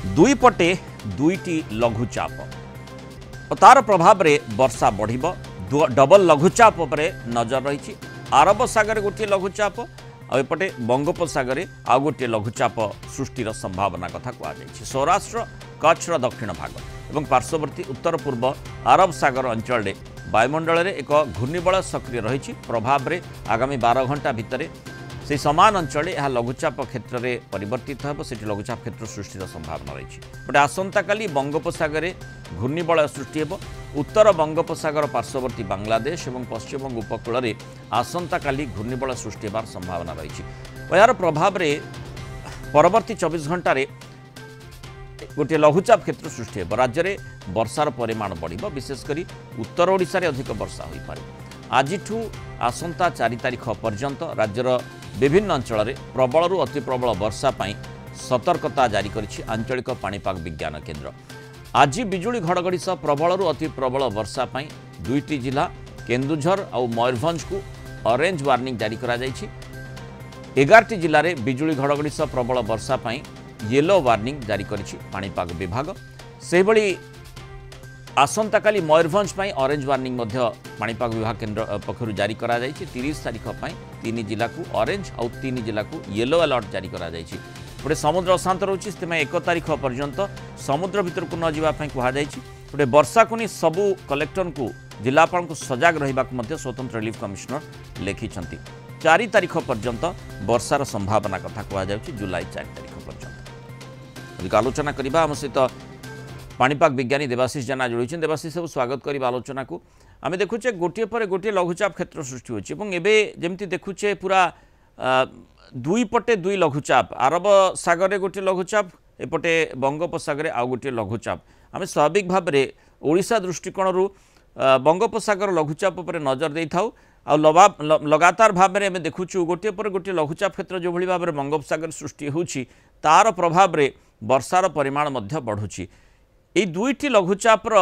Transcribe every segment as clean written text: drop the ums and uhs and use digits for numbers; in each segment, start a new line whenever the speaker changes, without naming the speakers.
दुई पटे दुईटी लघुचाप और तार प्रभाव रे वर्षा बढ़िबो। डबल लघुचाप उपरे नजर रही। आरब सागर गोटे लघुचाप और एपटे बंगोपसागर आउ गोटे लघुचाप सृष्टिर संभावना कथा कहुई। सौराष्ट्र कच्छर दक्षिण भाग और पार्श्ववर्ती उत्तर पूर्व आरब सागर अंचल वायुमंडल में एक घूर्णिबल सक्रिय रही। प्रभाव में आगामी 12 घंटा भितर से समान अंचल यह लघुचाप क्षेत्र में परिवर्तित हो लघुचाप क्षेत्र सृष्टिर संभावना रही। गोटे आसंता काली बंगोपसागर घूर्णिबल सृष्टि हो। उत्तर बंगोपसागर पार्श्ववर्ती बांग्लादेश और पश्चिमबंग उपकूल में आसंता काली घूर्णिबल सृष्टि होवार संभावना रही। यार प्रभाव में परवर्ती 24 घंटे गोटे लघुचाप क्षेत्र सृष्टि हो। राज्य में वर्षार परिमाण बढ़ विशेषकर उत्तर ओडिशा रे अधिक वर्षा हो पारे। आज आसंता 4 तारिख पर्यंत राज्यर विभिन्न अंचल में प्रबल अति प्रबल वर्षा पाई सतर्कता जारी करिछि आंचलिक पाणीपाग विज्ञान केन्द्र। आज बिजुली घड़घड़ी सह प्रबल अति प्रबल वर्षा पाई 2टी जिला केन्दुझर और मयूरभंज को ऑरेंज वार्निंग जारी करा जाइछि। 11टी जिले में बिजुली घड़घड़ी सह प्रबल वर्षा पाई येलो वार्निंग जारी करिछि पाणीपाग विभाग। सेहिभଳି आसंता काली मयूरभंज पाई ऑरेंज वार्निंग मध्य पाणीपाग विभाग केन्द्र पक्षरु जारी करा जाइछि। 30 तारिख पाई 3 जिला को ऑरेंज और 3 जिला को येलो अलर्ट जारी करा जाइछि। गोटे समुद्र अशांत रोचे से 1 तारिख पर्यंत समुद्र भीतर को न जावाई कहुई। गोटे वर्षा को नहीं सबू कलेक्टर को जिलापाल को सजग रहा स्वतंत्र रिलीफ कमिशनर लिखिं। 4 तारिख पर्यंत वर्षार संभावना कथा कहुई। जुलाई 4 तारिख पर्यंत अधिक आलोचना करवा आम सहित पाणीपाग विज्ञानी देवाशीष जेना जोड़ी। देवाशीष सब स्वागत करवा आलोचना को। आम देखुचे गोटे पर गोटे लघुचाप क्षेत्र सृष्टि होमती देखुचे पूरा 2 पटे 2 लघुचाप। आरब सागर गोटे लघुचाप एपटे बंगोपसागर आउ गोटे लघुचाप। आम स्वाभाविक भाव में ओडिशा दृष्टिकोण बंगोपसागर लघुचाप पर नजर दे था। लगातार भाव में देखुचु गोटे पर गोटे लघुचाप क्षेत्र जो भाव में बंगोपसागर सृष्टि होछि तार प्रभाव में वर्षार परिमाण बढ़ुछि। ये 2टी लघुचापर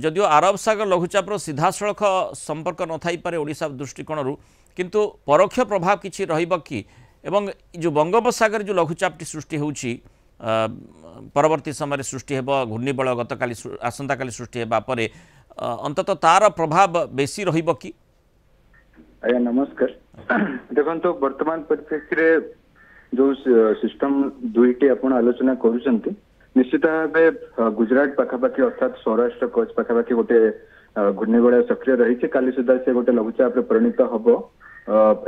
जदिव आरब सागर लघुचापर सीधा सड़क संपर्क न थाई पारे ओडिशा दृष्टिकोण किंतु परोक्ष प्रभाव किछि रहिबो कि एवं जो बंगोपसागर जो लघुचापटी सृष्टि होछि परवर्ती समय सृष्टि हेबो घूर्णिबल गतकाली आसंता काली सृष्टि हेबा परे अंततः तार प्रभाव बेसी रहिबो कि?
आया नमस्कार। देखो वर्तमान परिप्रेक्षी जो सिस्टम 2टी आपण आलोचना करूछंती निश्चित भाव गुजरात पाखापाखि अर्थात सौराष्ट्र कच्छ पाखापाखि गोटे घूर्णिबल सक्रिय रही। काली सुधा से गोटे लघुचाप परिणत हम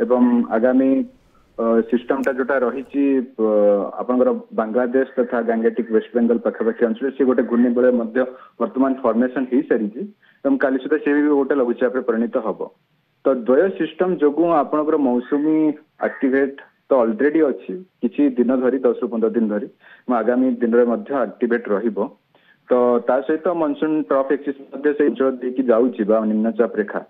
एवं आगामी सिस्टमटा जोटा रही आपंकर बांग्लादेश तथा गैंगेटिक वेस्ट बेंगल पाखापाखि अंचल से गोटे घूर्णिबल वर्तमान फॉर्मेशन हो सारी काली सुधा से भी गोटे लघुचाप परिणत हम। तो द्वय सिस्टम जो आपंकर मौसुमी एक्टिवेट तो ऑलरेडी अच्छी किसी दिन धरी 10 ରୁ 15 दिन धरी आगामी दिन में एक्टिवेट रहिबो। तो ता सहित मनसून ट्रफ एक्सिस से अंचल देकी जाउछि बा निम्नचाप रेखा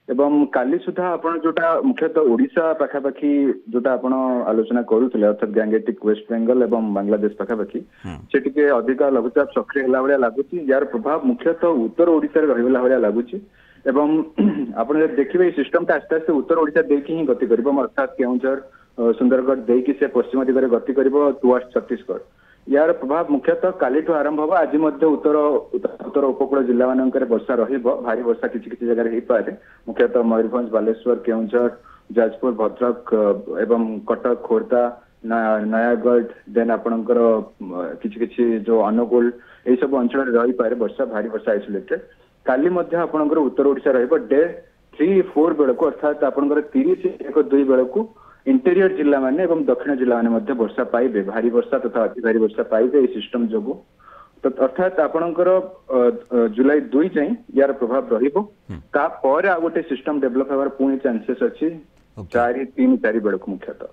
एवं काली सुधा आपण जोटा मुख्यतः ओडिशा पाखापाखि जोटा आपण आलोचना करूथिले अर्थात गैंगेटिक वेस्ट बेंगल एवं बांग्लादेश पाखापाखि से टिके अधिक लघुचाप सक्रिय होला भलिया लागुछि। यार प्रभाव मुख्यतः उत्तर ओडिशा रे रहिबला भलिया लागुछि एवं आपण देखिबे सिस्टम ता आस्ते आस्ते उत्तर ओडिशा देकी ही गति करबो अर्थात केउंझर सुंदरगढ़ देकी से पश्चिम दिगरे गति करिबो टुवर्ड्स छत्तीसगढ़। यार प्रभाव मुख्यतः कालीठू आरंभ होगा। आज उत्तर उपकूल जिला मानक वर्षा रहिबो भारी वर्षा किसी किसी जगह हो पाए मुख्यतः मयूरभंज बालेश्वर केउंझर जाजपुर भद्रक एवं कटक खोर्धा नयागढ़ देन आपणकर किसी किसी जो अनुगुल यही सब अंचल रही पाए वर्षा भारी वर्षा आइसोलेटेड। काली मध्य आपणकर उत्तर ओडिशा रहिबो डे 3-4 बेलको अर्थात आपणकर 30-1-2 बेलको इंटेरियर जिला माने एवं दक्षिण जिला माने मध्य वर्षा पाइबे भारी वर्षा तथा अति भारी वर्षा पाइबे ये सिस्टम जो तो अर्थात आपणकर जुलाई 2 जाए यार प्रभाव रहिबो। ता पर आ गोटे सिस्टम डेवलप होवार पुणी चांसेस अछि 4-3-4 बेलको मुख्यतः।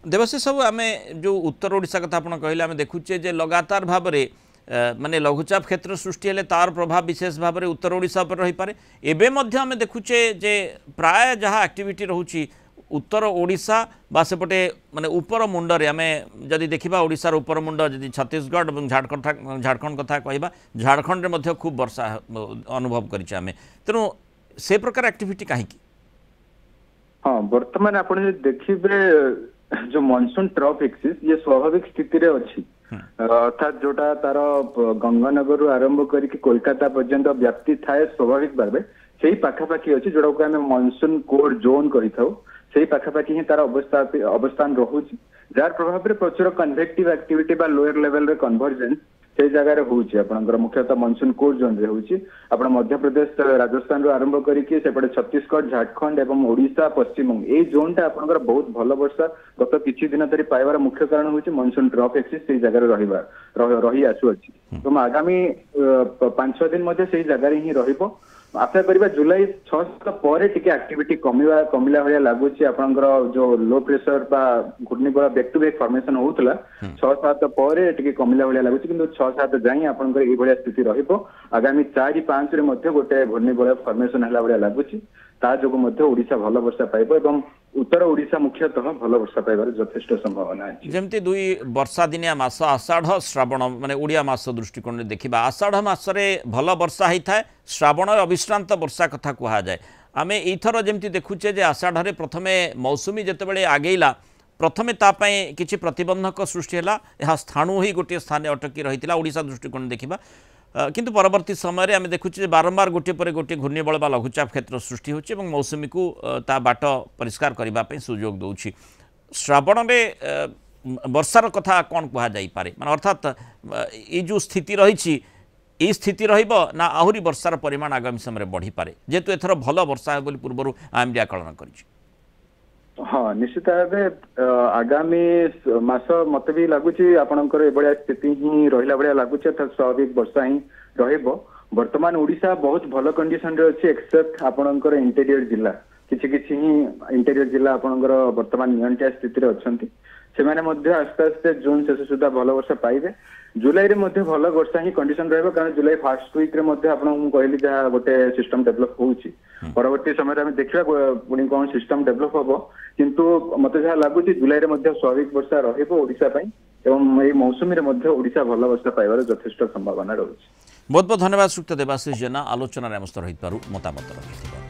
देवाशीष सब आम जो उत्तर ओडिशा कथा आप कहले आम देखुचे जे लगातार भाव में माने लघुचाप क्षेत्र सृष्टि हेले तार प्रभाव विशेष भाव में उत्तर ओडिशा पर रही पारे। एबे मध्य आम देखुचे जे प्राय जहाँ एक्टिविटी रहूची उत्तर ओडिशा बा सेपटे माने ऊपर मुंडरे आम जदि देखा ओडिशार ऊपर मुंड जदि छत्तीसगढ़ और झारखंड कथा कहवा झारखंड में मध्य खूब वर्षा अनुभव करें आम तेणु से प्रकार एक्टिविटी कहीं।
हाँ वर्तमान आप देखिए जो मनसून ट्रफ एक्सिस ये स्वाभाविक स्थिति रे अच्छी अर्थात जोटा तार गंगानगर आरंभ करके कोलकाता पर्यंत व्याप्ति थाए स्वाभाविक भाव से पाखापाखि अच्छी जोटा को आम मनसून कोड जोन कही था से पाखापाखि ही तार अवस्थान रोचे जार प्रभाव में प्रचुर कन्वेक्टिव एक्टिविटी बा लोअर लेवल रे कन्वर्जेंस से जगह होची आपनकर मुख्यतः मनसून कोड जोन रे होची आपण मध्य प्रदेश राजस्थान रो आरंभ करके सेपटे छत्तीसगढ़ झारखंड एवं ओडिशा पश्चिम ए जोन टा आपनकर बहुत भल वर्षा गत किछि दिन धरि पाइबार मुख्य कारण होची मनसून ड्रॉप एक्सिस से जगह रही आसु अछि तो आगामी 5-6 दिन मध्ये से जगह ही रहिबो आशा करिबा जुलाई 6 पर टिके एक्टिविटी कमिला भलिया लागुची आपनकर जो लो प्रेशर बा घूर्णिबला बैक टू बैक फॉर्मेशन होउतला 6-7 पर टिके कमिला भलिया लागुची किंतु 6-7 जाई आपनकर ए भलिया स्थिति रहिबो आगामी 4-5 रे मध्ये गोटे घूर्णिबला फॉर्मेशन हला भलिया लागुची ता जोगु मध्ये ओडिशा भल वर्षा पाइबो एवं उत्तर ओडिशा मुख्यतः भल वर्षा पाइबार यथेष्ट संभावना अछि
जेमती दुई वर्षा दिनिया मास आषाढ़ श्रावण माने ओडिया मास दृष्टिकोण देखिबा आषाढ़ मासरे भल वर्षा होई थाए श्रावण अविश्रांत वर्षा कथा कहा जाए आमे एथर जेमती देखुचे जे आषाढ़ रे प्रथमे मौसुमी जेतेबेले आगेइला प्रथमे तापाई किछि प्रतिबंधक सृष्टि हैला यह स्थाणु ही गोटे स्थान अटकी रहितिला ओडिशा दृष्टिकोण देखिबा किंतु परवर्ती समय आम देखुचे बारंबार गोटे पर गोटे घूर्णिबल बा लघुचाप क्षेत्र सृष्टि होची एवं मौसुमी को ता बाट परिष्कार करने सुजोग दौची श्रावण में वर्षार कथा कौन कह जापे मान अर्थात ये जो स्थिति रही ये स्थिति ना आहरी वर्षार परिमाण आगामी समय बढ़ी पारे जेहेतु एथर भल वर्षा है पूर्व आम आकलन कर
हाँ निश्चित भाव आगामी मास मत भी लगुच आपणकर एभलिया स्थिति ही रहा भाया लगुच स्वाभाविक वर्षा ही रहिबो वर्तमान ओडिशा बहुत भल कंडीशन रे अछि एक्सेप्ट आपणकर इंटीरियर जिला किछि किछि ही इंटीरियर जिला आपणकर वर्तमान नियंत्रित स्थिति रे अछंती सेमाने मध्ये आस्ते आस्ते जून शेष सुधा भल वर्षा पाइबे जुलाई रे मध्ये भल वर्षा ही कंडीशन रहबो कारण जुलाई फर्स्ट वीक रे मध्ये आपण मु कहली जहा गोटे सिस्टम डेवलप होउची परवर्ती समय में देखिबा पुणी कौन सिस्टम डेवलप होबो किंतु मते जहा लागुची जुलाई रे मध्ये स्वाभाविक वर्षा रहिबो ओडिशा पई एवं एई मौसुमी रे मध्ये ओडिशा भल वर्षा पाइबार यथेष्ट संभावना रहउची
बहुत बहुत धन्यवाद सुक्त देवाशीष जेना आलोचना रे मस्त रहितबारु मतामत रखिथिबारु।